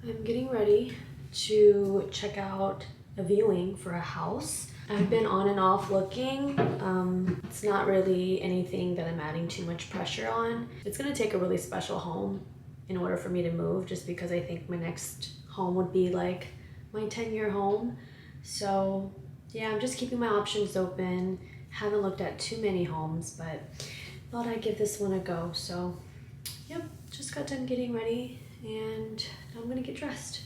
I'm getting ready to check out a viewing for a house. I've been on and off looking. It's not really anything that I'm adding too much pressure on. It's gonna take a really special home in order for me to move, just because I think my next home would be like my 10-year home. So yeah, I'm just keeping my options open. Haven't looked at too many homes, but thought I'd give this one a go. So yep, just got done getting ready and now I'm gonna get dressed.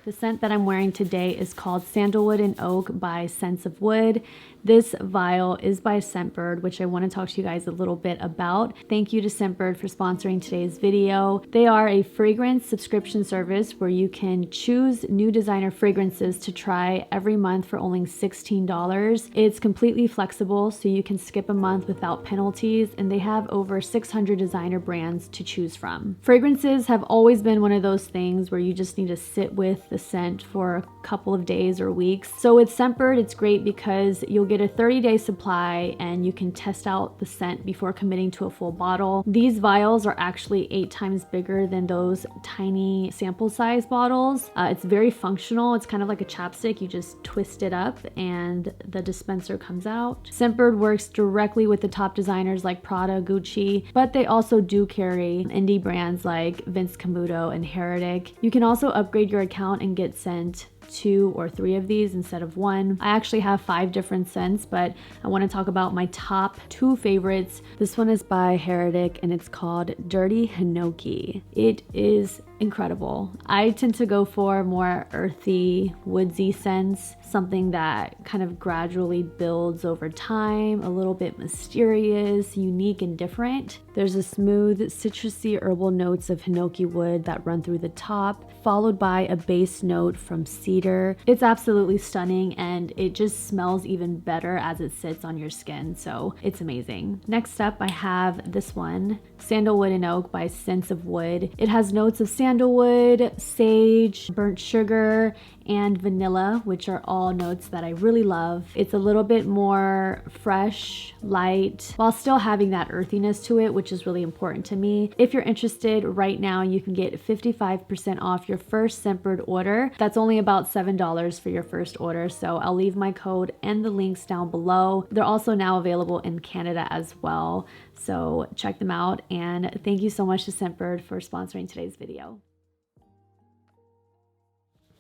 The scent that I'm wearing today is called Sandalwood and Oak by Scents of Wood. This vial is by Scentbird, which I want to talk to you guys a little bit about. Thank you to Scentbird for sponsoring today's video. They are a fragrance subscription service where you can choose new designer fragrances to try every month for only $16. It's completely flexible, so you can skip a month without penalties, and they have over 600 designer brands to choose from. Fragrances have always been one of those things where you just need to sit with the scent for a couple of days or weeks. So with Scentbird, it's great because you'll get a 30-day supply and you can test out the scent before committing to a full bottle. These vials are actually 8 times bigger than those tiny sample size bottles. It's very functional. It's kind of like a chapstick. You just twist it up and the dispenser comes out. Scentbird works directly with the top designers like Prada, Gucci, but they also do carry indie brands like Vince Camuto and Heretic. You can also upgrade your account and get sent 2 or 3 of these instead of 1. I actually have 5 different scents, but I want to talk about my top 2 favorites. This one is by Heretic and it's called Dirty Hinoki. It is incredible. I tend to go for more earthy, woodsy scents, something that kind of gradually builds over time, a little bit mysterious, unique, and different. There's a smooth, citrusy herbal notes of hinoki wood that run through the top, followed by a base note from cedar. It's absolutely stunning and it just smells even better as it sits on your skin, so it's amazing. Next up, I have this one, Sandalwood and Oak by Scents of Wood. It has notes of sandalwood, sage, burnt sugar, and vanilla, which are all notes that I really love. It's a little bit more fresh, light, while still having that earthiness to it, which is really important to me. If you're interested, right now you can get 55% off your first Scentbird order. That's only about $7 for your first order, so I'll leave my code and the links down below. They're also now available in Canada as well, so check them out, and thank you so much to Scentbird for sponsoring today's video.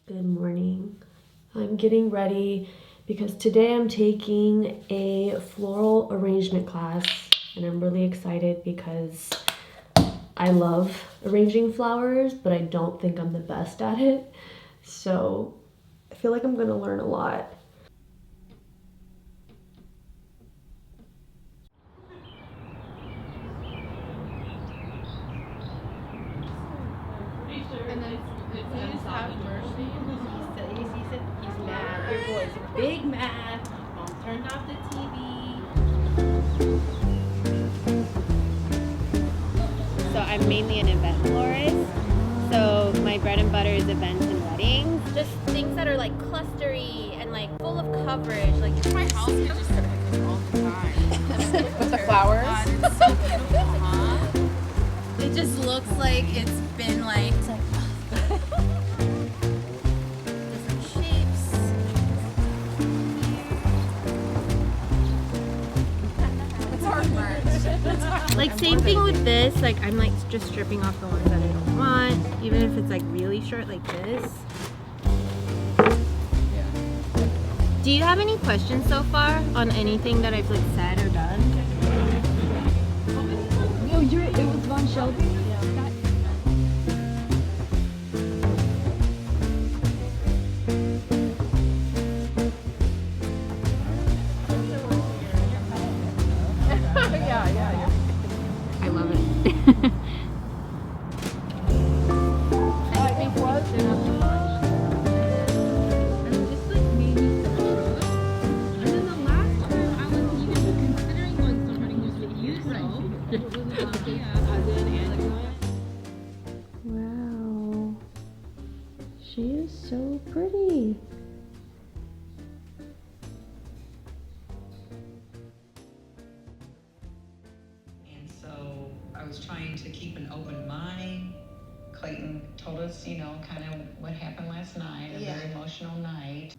Good morning. I'm getting ready because today I'm taking a floral arrangement class and I'm really excited because I love arranging flowers, but I don't think I'm the best at it. So I feel like I'm gonna learn a lot. And then please have mercy. He sees it, he's mad. Your boy's big mad. Mom turned off the TV. So I'm mainly an event florist. So my bread and butter is events and weddings. Just things that are like clustery and like full of coverage. Like my house is just like this all the time. With the flowers. God, it's so beautiful, huh? It just looks like it's been like different shapes. It's hard work. Like same thing with this. Like I'm like just stripping off the ones that I don't want, even if it's like really short like this. Yeah. Do you have any questions so far on anything that I've like said or done? Oh, it was Von Shelby? Yeah. I love it. Wow. She is so pretty. I was trying to keep an open mind. Clayton told us, kind of what happened last night, a very emotional night.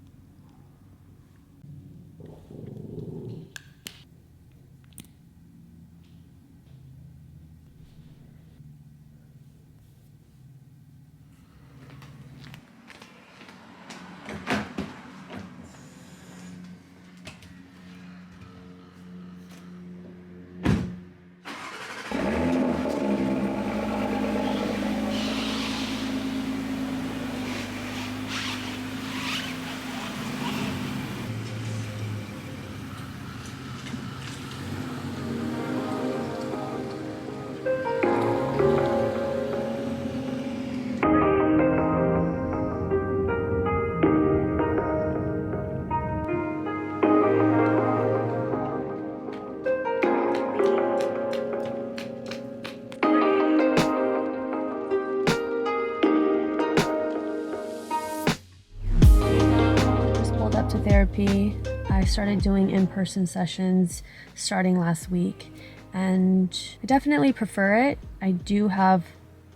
Up to therapy. I started doing in-person sessions starting last week, and I definitely prefer it. I do have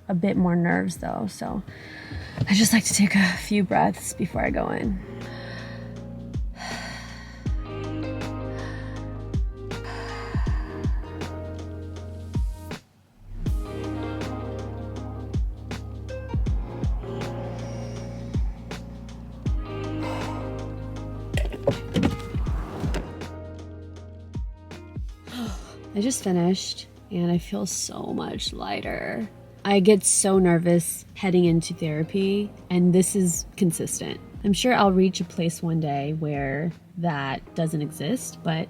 a bit more nerves though, so I just like to take a few breaths before I go in. I just finished and I feel so much lighter. I get so nervous heading into therapy, and this is consistent. I'm sure I'll reach a place one day where that doesn't exist, but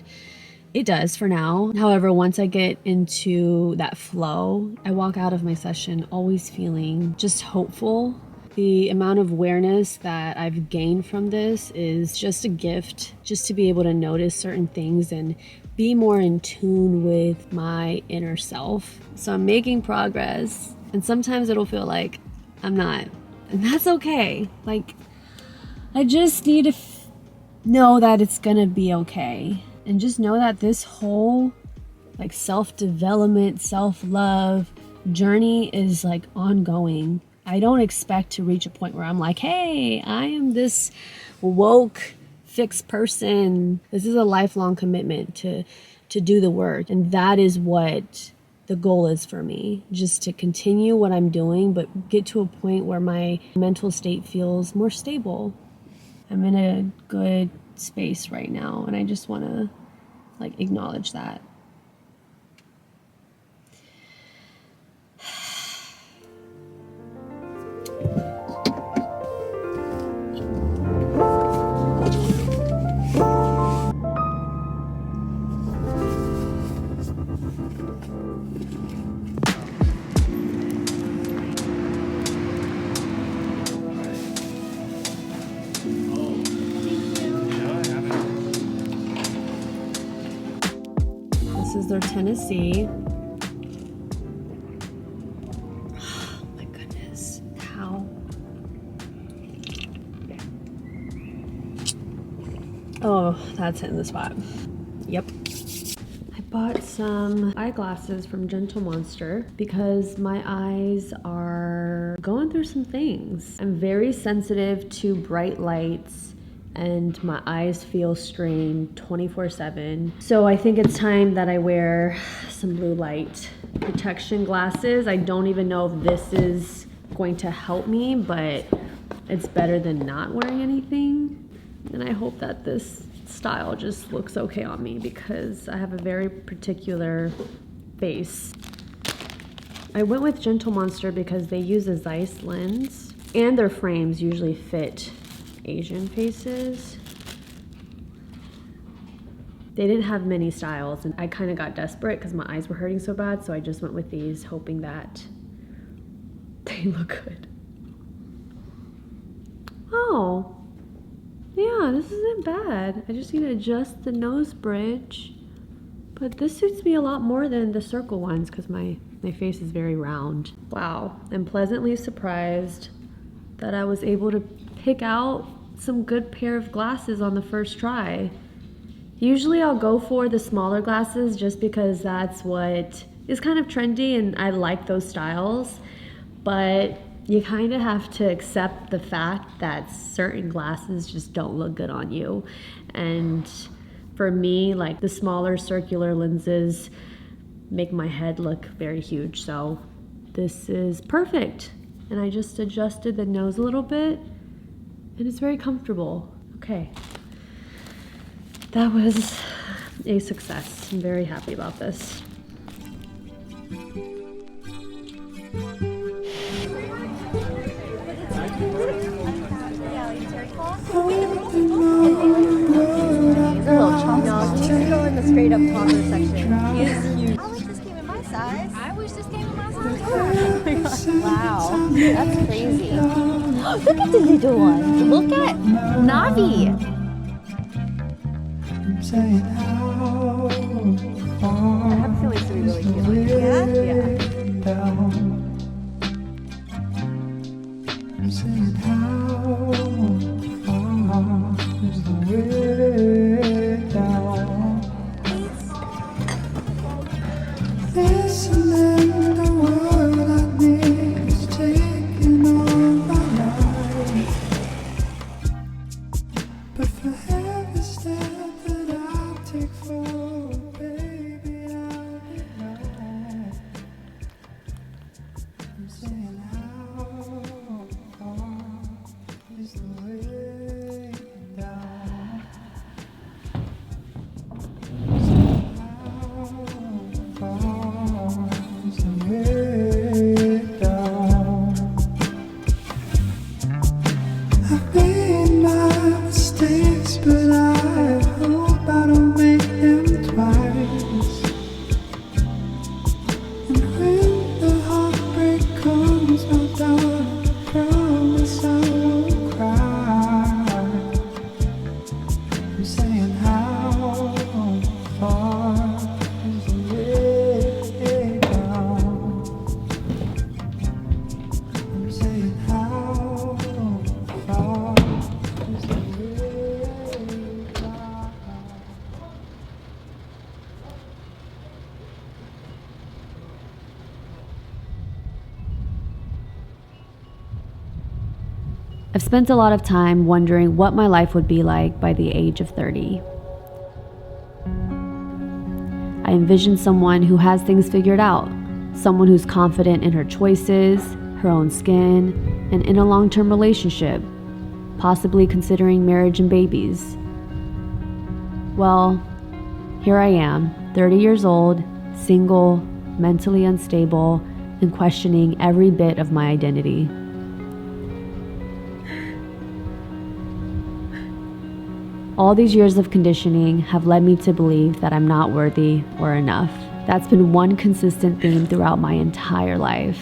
it does for now. However, once I get into that flow, I walk out of my session always feeling just hopeful. The amount of awareness that I've gained from this is just a gift, just to be able to notice certain things and be more in tune with my inner self. So I'm making progress, and sometimes it'll feel like I'm not, and that's okay. Like, I just need to know that it's gonna be okay, and just know that this whole like self-development, self-love journey is like ongoing. I don't expect to reach a point where I'm like, hey, I am this woke, fixed person. This is a lifelong commitment to do the work. And that is what the goal is for me. Just to continue what I'm doing, but get to a point where my mental state feels more stable. I'm in a good space right now, and I just want to like acknowledge that. This is their Tennessee. Oh my goodness. How? Oh, that's hitting the spot. Yep. I bought some eyeglasses from Gentle Monster because my eyes are going through some things. I'm very sensitive to bright lights, and my eyes feel strained 24/7. So I think it's time that I wear some blue light protection glasses. I don't even know if this is going to help me, but it's better than not wearing anything. And I hope that this style just looks okay on me because I have a very particular face. I went with Gentle Monster because they use a Zeiss lens, and their frames usually fit Asian faces. They didn't have many styles, and I kind of got desperate because my eyes were hurting so bad, so I just went with these, hoping that they look good. Oh, yeah, this isn't bad. I just need to adjust the nose bridge, but this suits me a lot more than the circle ones because my face is very round. Wow, I'm pleasantly surprised that I was able to pick out some good pair of glasses on the first try. Usually I'll go for the smaller glasses just because that's what is kind of trendy and I like those styles, but you kind of have to accept the fact that certain glasses just don't look good on you. And for me, like the smaller circular lenses make my head look very huge. So this is perfect. And I just adjusted the nose a little bit and it's very comfortable. Okay. That was a success. I'm very happy about this. He's a little chunky. No, he needs to go in the straight up toddler section. He is huge. I wish this came in my size. I wish this came in my size. Wow, that's crazy. Look at the little one. Look at Navi. I have a feeling it's going to be really cute. Yeah? I'm saying how far is the way down. Listening to what I need is taking on my life. But for every step that I take forward, baby, I'll be right. I'm saying how far is the way down. I'm saying how far is the way down. I've made my mistakes, but I hope I don't make them twice. And when the heartbreak comes, my darling, I promise I won't cry. I'm saying how far is the way down. I'm saying how far is the way down. I've spent a lot of time wondering what my life would be like by the age of 30. I envision someone who has things figured out, someone who's confident in her choices, her own skin, and in a long-term relationship, possibly considering marriage and babies. Well, here I am, 30 years old, single, mentally unstable, and questioning every bit of my identity. All these years of conditioning have led me to believe that I'm not worthy or enough. That's been one consistent theme throughout my entire life.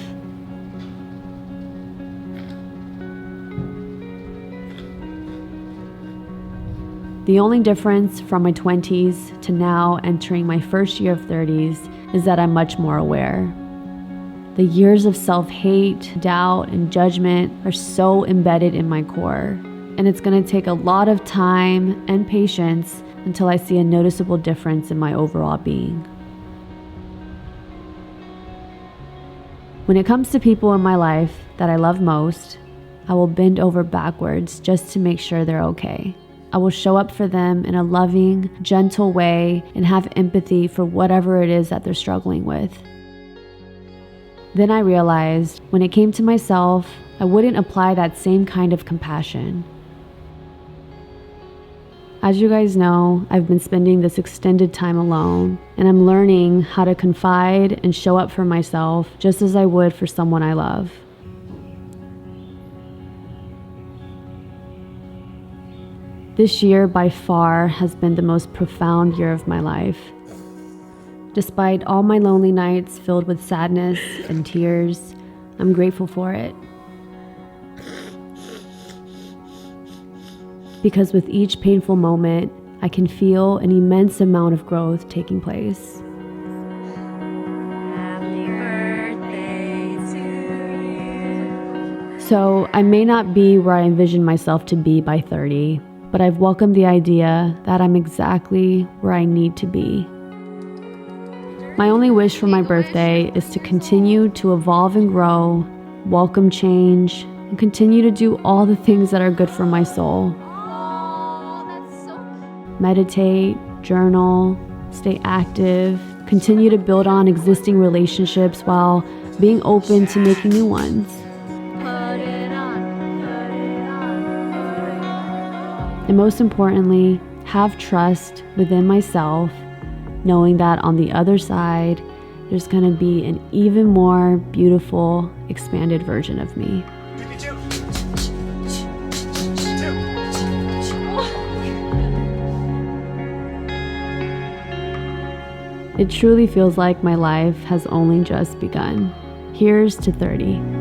The only difference from my 20s to now entering my first year of 30s is that I'm much more aware. The years of self-hate, doubt, and judgment are so embedded in my core. And it's going to take a lot of time and patience until I see a noticeable difference in my overall being. When it comes to people in my life that I love most, I will bend over backwards just to make sure they're okay. I will show up for them in a loving, gentle way and have empathy for whatever it is that they're struggling with. Then I realized when it came to myself, I wouldn't apply that same kind of compassion. As you guys know, I've been spending this extended time alone, and I'm learning how to confide and show up for myself just as I would for someone I love. This year by far has been the most profound year of my life. Despite all my lonely nights filled with sadness and tears, I'm grateful for it. Because with each painful moment, I can feel an immense amount of growth taking place. Happy birthday to you. So I may not be where I envision myself to be by 30, but I've welcomed the idea that I'm exactly where I need to be. My only wish for my birthday is to continue to evolve and grow, welcome change, and continue to do all the things that are good for my soul. Oh, that's so cute. Meditate, journal, stay active, continue to build on existing relationships while being open to making new ones. Put it on, put it on, put it on. And most importantly, have trust within myself, knowing that on the other side, there's going to be an even more beautiful, expanded version of me. It truly feels like my life has only just begun. Here's to 30.